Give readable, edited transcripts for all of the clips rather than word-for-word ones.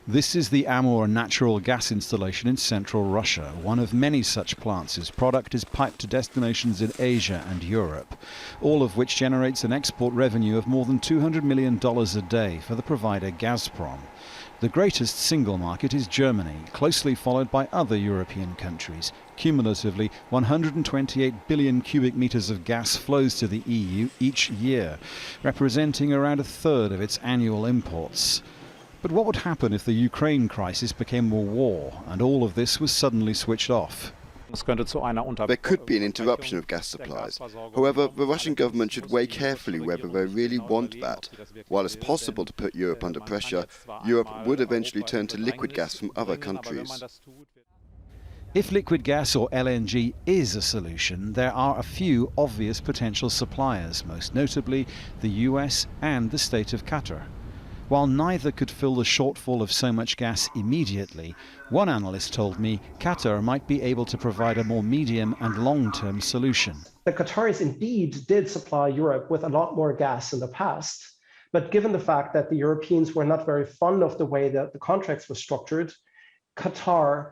This is the Amur natural gas installation in central Russia. One of many such plants. Its product is piped to destinations in Asia and Europe, all of which generates an export revenue of more than $200 million a day for the provider Gazprom. The greatest single market is Germany, closely followed by other European countries. Cumulatively, 128 billion cubic meters of gas flows to the EU each year, representing around a third of its annual imports. But what would happen if the Ukraine crisis became a war and all of this was suddenly switched off? There could be an interruption of gas supplies. However, the Russian government should weigh carefully whether they really want that. While it's possible to put Europe under pressure, Europe would eventually turn to liquid gas from other countries. If liquid gas or LNG is a solution, there are a few obvious potential suppliers, most notably the US and the state of Qatar. While neither could fill the shortfall of so much gas immediately, one analyst told me Qatar might be able to provide a more medium and long-term solution. The Qataris indeed did supply Europe with a lot more gas in the past, but given the fact that the Europeans were not very fond of the way that the contracts were structured, Qatar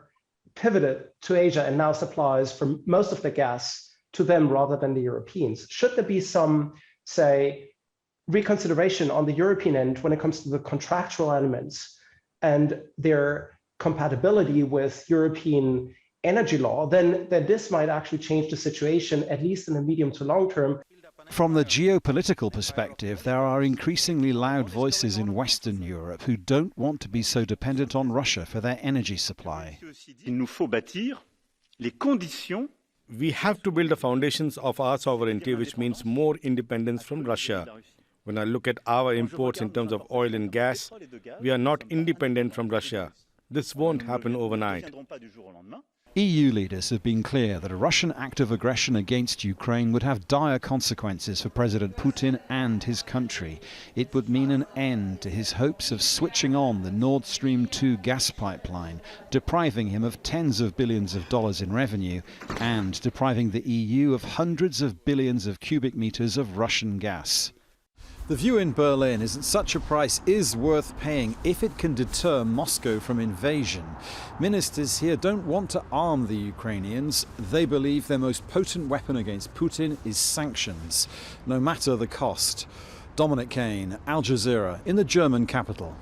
pivoted to Asia and now supplies for most of the gas to them rather than the Europeans. Should there be some, say, reconsideration on the European end when it comes to the contractual elements and their compatibility with European energy law, then this might actually change the situation, at least in the medium to long term. From the geopolitical perspective, there are increasingly loud voices in Western Europe who don't want to be so dependent on Russia for their energy supply. We have to build the foundations of our sovereignty, which means more independence from Russia. When I look at our imports in terms of oil and gas, we are not independent from Russia. This won't happen overnight. EU leaders have been clear that a Russian act of aggression against Ukraine would have dire consequences for President Putin and his country. It would mean an end to his hopes of switching on the Nord Stream 2 gas pipeline, depriving him of tens of billions of dollars in revenue and depriving the EU of hundreds of billions of cubic meters of Russian gas. The view in Berlin is that such a price is worth paying if it can deter Moscow from invasion. Ministers here don't want to arm the Ukrainians. They believe their most potent weapon against Putin is sanctions, no matter the cost. Dominic, Kane, Al Jazeera, in the German capital.